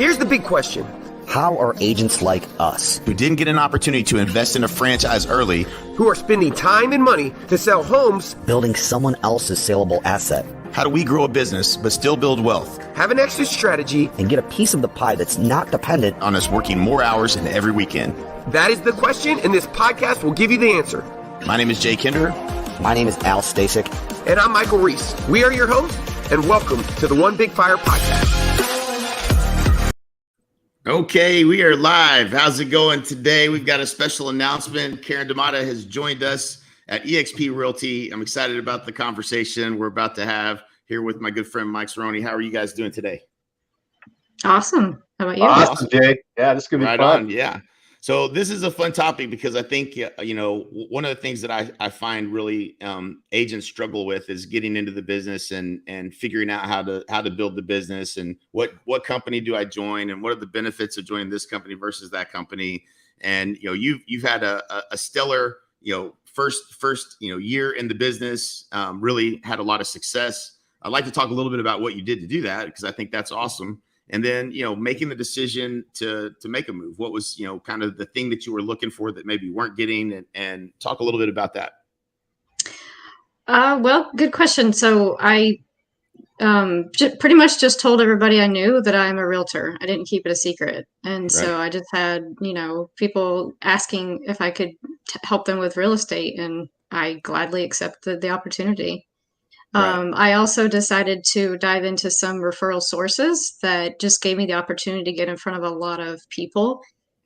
Here's the big question. How are agents like us, who didn't get an opportunity to invest in a franchise early, who are spending time and money to sell homes, building someone else's saleable asset? How do we grow a business but still build wealth? Have an exit strategy, and get a piece of the pie that's not dependent on us working more hours and every weekend? That is the question, and this podcast will give you the answer. My name is Jay Kinder. My name is Al Stasek. And I'm Michael Reese. We are your hosts, and welcome to the One Big Fire Podcast. Okay, we are live. How's it going today? We've got a special announcement. DaMotta has joined us at eXp Realty. I'm excited about the conversation we're about to have here with my good friend Mike Cerrone. How are you guys doing today? Awesome. How about you? Awesome, Jay. Yeah, this is going to be right fun. On, yeah. So this is a fun topic because I think, one of the things that I find really agents struggle with is getting into the business and figuring out how to build the business and what company do I join and what are the benefits of joining this company versus that company. And, you've had a stellar, first year in the business, really had a lot of success. I'd like to talk a little bit about what you did to do that because I think that's awesome. And then, making the decision to make a move. What was, kind of the thing that you were looking for that maybe you weren't getting, and talk a little bit about that. Well, good question. So I pretty much just told everybody I knew that I'm a realtor. I didn't keep it a secret. And so I just had, people asking if I could help them with real estate, and I gladly accepted the opportunity. I also decided to dive into some referral sources that just gave me the opportunity to get in front of a lot of people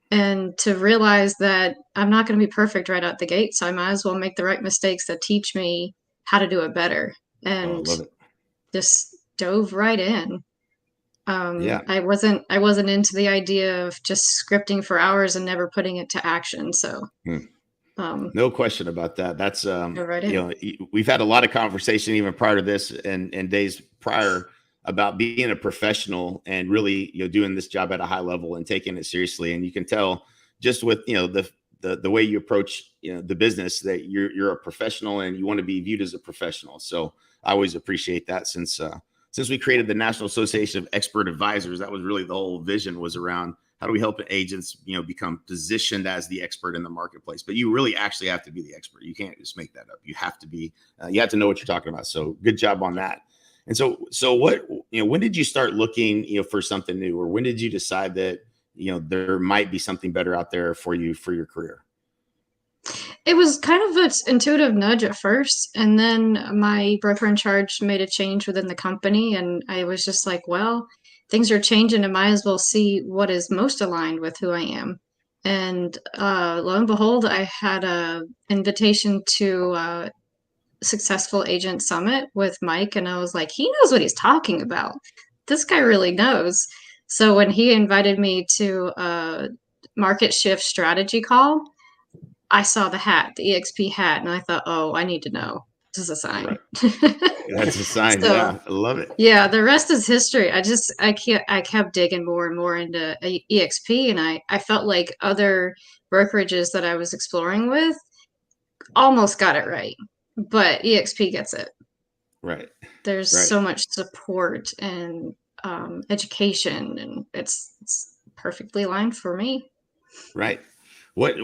and to realize that I'm not going to be perfect right out the gate. So I might as well make the right mistakes that teach me how to do it better. And just dove right in. I wasn't into the idea of just scripting for hours and never putting it to action. So no question about that. That's we've had a lot of conversation even prior to this and days prior about being a professional and really doing this job at a high level and taking it seriously. And you can tell just with the way you approach the business that you're a professional and you want to be viewed as a professional. So I always appreciate that. Since we created the National Association of Expert Advisors, that was really the whole vision, was around how do we help agents, become positioned as the expert in the marketplace? But you really actually have to be the expert. You can't just make that up. You have to be. You have to know what you're talking about. So good job on that. And so what when did you start looking for something new, or when did you decide that there might be something better out there for you for your career? It was kind of an intuitive nudge at first, and then my broker in charge made a change within the company, and I was just like, well, things are changing. I might as well see what is most aligned with who I am. And lo and behold, I had a invitation to a Successful Agent Summit with Mike, and I was like, he knows what he's talking about. This guy really knows. So when he invited me to a market shift strategy call, I saw the hat, the eXp hat, and I thought, oh, I need to know. This is a sign. Right. That's a sign. So, yeah, I love it. Yeah, the rest is history. I kept digging more and more into eXp, and I felt like other brokerages that I was exploring with almost got it right, but eXp gets it. Right. There's so much support and education, and it's perfectly aligned for me. Right. What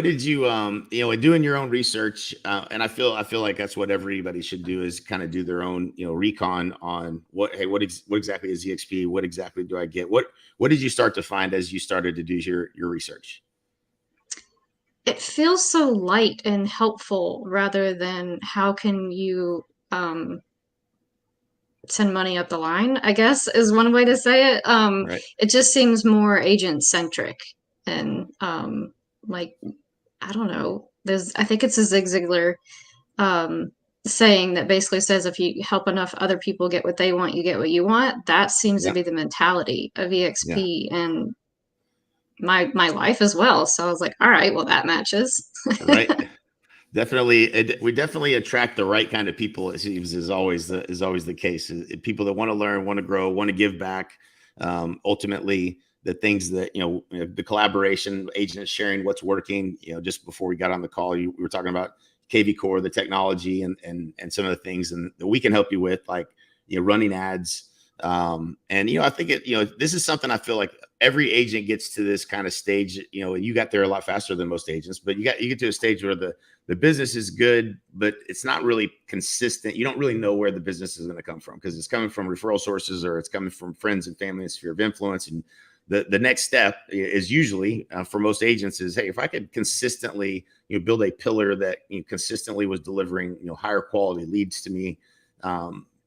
did you in doing your own research, and I feel like that's what everybody should do, is kind of do their own recon on what exactly is eXp, what exactly do I get, what did you start to find as you started to do your research? It feels so light and helpful rather than how can you send money up the line, I guess is one way to say it. It just seems more agent centric and like, I don't know. I think it's a Zig Ziglar saying that basically says if you help enough other people get what they want, you get what you want. That seems to be the mentality of eXp and my life as well. So I was like, all right, well, that matches. Right. Definitely. We definitely attract the right kind of people. It seems is always the case. People that want to learn, want to grow, want to give back. Ultimately, the things that, the collaboration, agents sharing what's working. Just before we got on the call, we were talking about KV Core, the technology and some of the things and that we can help you with, like, running ads, And, I think this is something I feel like every agent gets to this kind of stage. You got there a lot faster than most agents, but you get to a stage where the business is good, but it's not really consistent. You don't really know where the business is going to come from, because it's coming from referral sources, or it's coming from friends and family and sphere of influence. And the next step is usually for most agents is, hey, if I could consistently build a pillar that consistently was delivering higher quality leads to me,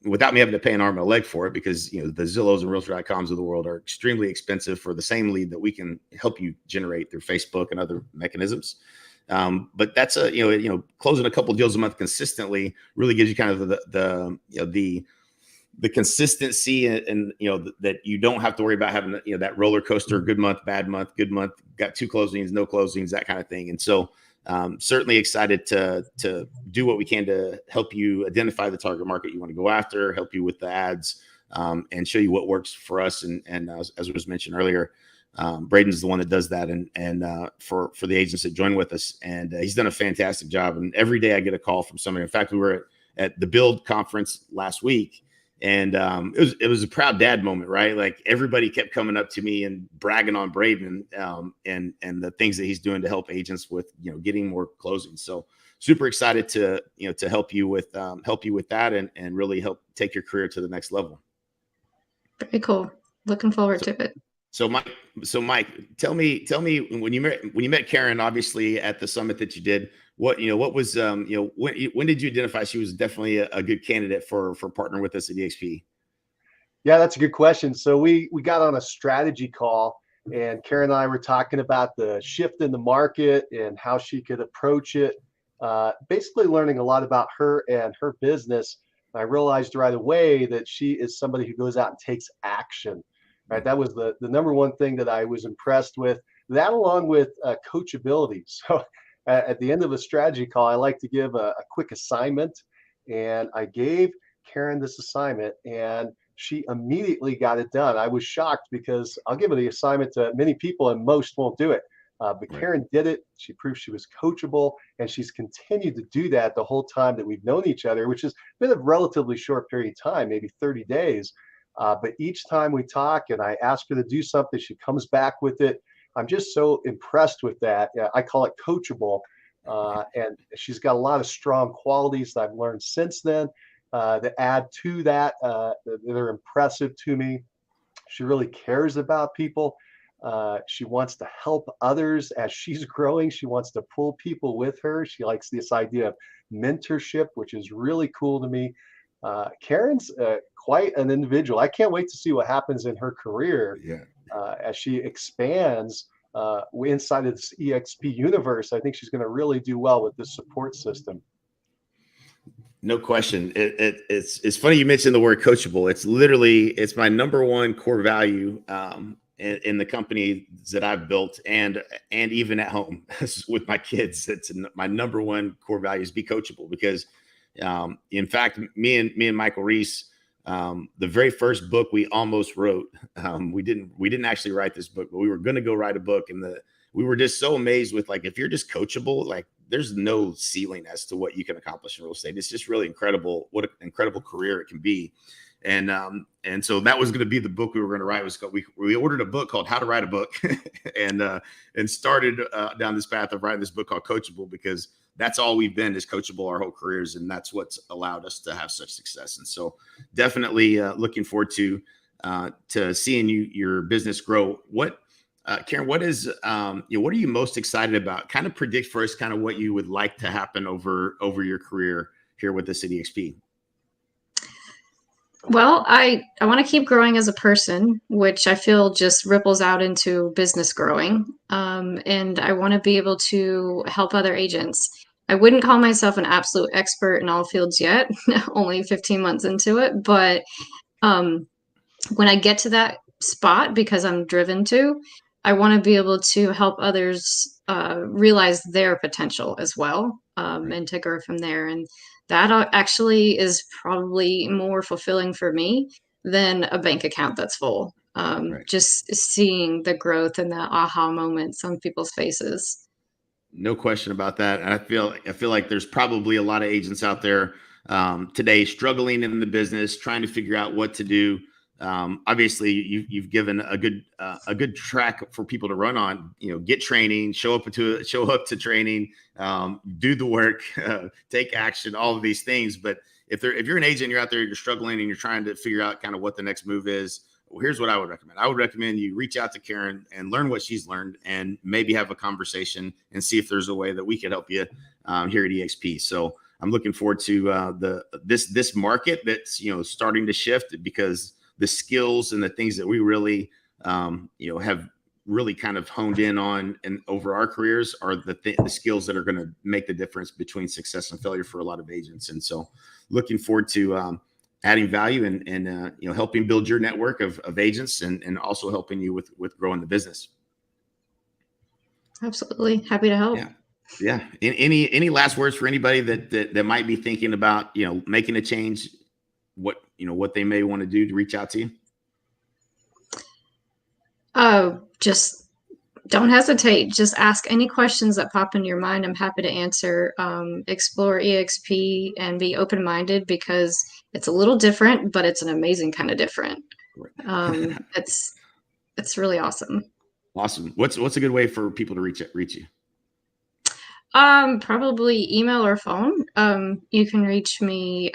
without me having to pay an arm and a leg for it, because the Zillows and Realtor.coms of the world are extremely expensive for the same lead that we can help you generate through Facebook and other mechanisms. But that's closing a couple deals a month consistently really gives you kind of the consistency, and that you don't have to worry about having that roller coaster, good month, bad month, good month, got 2 closings, no closings, that kind of thing. And so certainly excited to do what we can to help you identify the target market you want to go after, help you with the ads, and show you what works for us. And as was mentioned earlier, Braden's the one that does that, and for the agents that join with us, and he's done a fantastic job. And every day I get a call from somebody. In fact, we were at the Build conference last week, and it was a proud dad moment, right? Like, everybody kept coming up to me and bragging on Braden, and the things that he's doing to help agents with getting more closings. So super excited to help you with that, and really help take your career to the next level. Very cool. Looking forward to it. So Mike, tell me when you met Karen, obviously at the summit that you did, what was when did you identify she was definitely a good candidate for partnering with us at eXp? Yeah, that's a good question. So we got on a strategy call, and Karen and I were talking about the shift in the market and how she could approach it. Basically learning a lot about her and her business. I realized right away that she is somebody who goes out and takes action. Right, that was the number one thing that I was impressed with. That, along with coachability. So at the end of a strategy call, I like to give a quick assignment, and I gave Karen this assignment, and she immediately got it done. I was shocked, because I'll give her the assignment to many people and most won't do it. But right. Karen did it. She proved she was coachable, and she's continued to do that the whole time that we've known each other, which has been a relatively short period of time, maybe 30 days. But each time we talk and I ask her to do something, she comes back with it. I'm just so impressed with that. I call it coachable. And she's got a lot of strong qualities that I've learned since then that add to that, that are impressive to me. She really cares about people. She wants to help others as she's growing. She wants to pull people with her. She likes this idea of mentorship, which is really cool to me. Karen's quite an individual. I can't wait to see what happens in her career as she expands inside of this eXp universe. I think she's going to really do well with this support system. No question. It's funny you mentioned the word coachable. It's my number one core value in the company that I've built, and even at home with my kids. It's my number one core value is be coachable, because in fact, me and Michael Reese, the very first book we almost wrote, we didn't actually write this book, but we were going to go write a book, and we were just so amazed with, like, if you're just coachable, like, there's no ceiling as to what you can accomplish in real estate. It's just really incredible what an incredible career it can be. And so that was going to be the book we were going to write. We ordered a book called How to Write a Book, and started down this path of writing this book called Coachable, because that's all we've been, is coachable our whole careers. And that's what's allowed us to have such success. And so definitely looking forward to seeing your business grow. Karen, what is, what are you most excited about? Kind of predict for us kind of what you would like to happen over your career here with the City eXp. Well, I want to keep growing as a person, which I feel just ripples out into business growing. And I want to be able to help other agents. I wouldn't call myself an absolute expert in all fields yet, only 15 months into it. But when I get to that spot, because I'm driven to, I want to be able to help others realize their potential as well, and to grow from there. And that actually is probably more fulfilling for me than a bank account that's full. Just seeing the growth and the aha moments on people's faces. No question about that. And I feel like there's probably a lot of agents out there today struggling in the business, trying to figure out what to do. obviously you've given a good track for people to run on, get training, show up to training, do the work, take action, all of these things. But if you're an agent, you're out there, you're struggling and you're trying to figure out kind of what the next move is. Well, here's what I would recommend. I would recommend you reach out to Karen and learn what she's learned and maybe have a conversation and see if there's a way that we could help you here at eXp. So I'm looking forward to this market that's, starting to shift, because the skills and the things that we really, have really kind of honed in on and over our careers are the skills that are going to make the difference between success and failure for a lot of agents. And so looking forward to adding value and helping build your network of agents and also helping you with growing the business. Absolutely. Happy to help. Yeah. Any last words for anybody that might be thinking about, making a change, what they may want to do to reach out to you? Just don't hesitate. Just ask any questions that pop in your mind. I'm happy to answer. Explore eXp and be open-minded, because it's a little different, but it's an amazing kind of different. It's really awesome. Awesome. What's a good way for people to reach you? Probably email or phone. You can reach me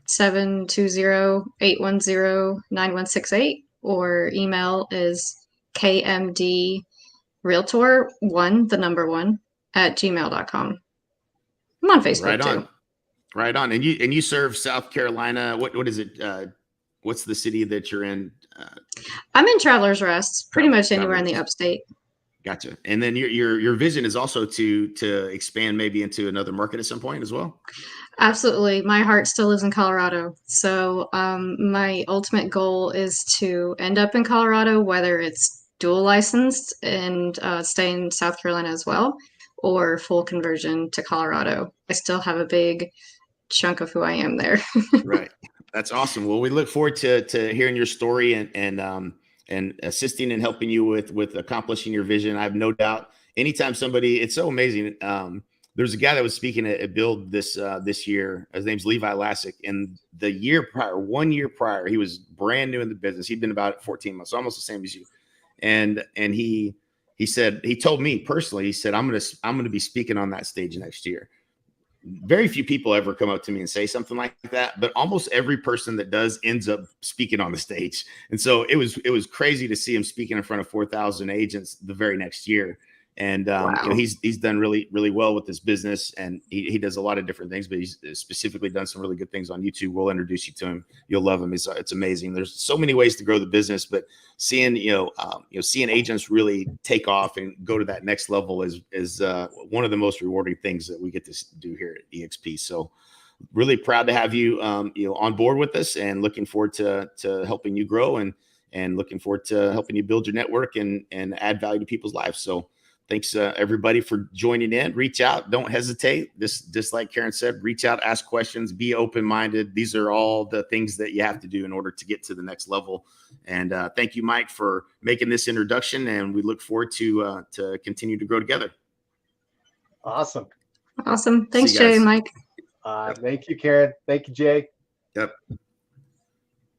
720-810-9168, or email is kmdrealtor1 I'm on Facebook too. Right on. And you serve South Carolina. What is it? What's the city that you're in? I'm in Travelers Rest, pretty much anywhere in the upstate. Gotcha. And then your vision is also to expand maybe into another market at some point as well? Absolutely. My heart still lives in Colorado. So my ultimate goal is to end up in Colorado, whether it's dual licensed and stay in South Carolina as well, or full conversion to Colorado. I still have a big chunk of who I am there. Right. That's awesome. Well, we look forward to hearing your story and assisting and helping you with accomplishing your vision. I have no doubt anytime somebody, it's so amazing. There's a guy that was speaking at Build this year. His name's Levi Lassick. And the year prior, 1 year prior, he was brand new in the business. He'd been about 14 months, almost the same as you. And he said, he told me personally, he said, I'm going to be speaking on that stage next year. Very few people ever come up to me and say something like that, but almost every person that does ends up speaking on the stage. And so it was crazy to see him speaking in front of 4,000 agents the very next year. And wow. He's done really, really well with this business, and he does a lot of different things, but he's specifically done some really good things on YouTube. We'll introduce you to him. You'll love him. It's amazing. There's so many ways to grow the business, but seeing seeing agents really take off and go to that next level is one of the most rewarding things that we get to do here at eXp. So really proud to have you on board with us, and looking forward to helping you grow and looking forward to helping you build your network and add value to people's lives. So thanks everybody for joining in. Reach out. Don't hesitate. Just like Karen said, reach out, ask questions, be open-minded. These are all the things that you have to do in order to get to the next level. And thank you, Mike, for making this introduction. And we look forward to continue to grow together. Awesome. Thanks, Jay and Mike. Thank you, Karen. Thank you, Jay. Yep.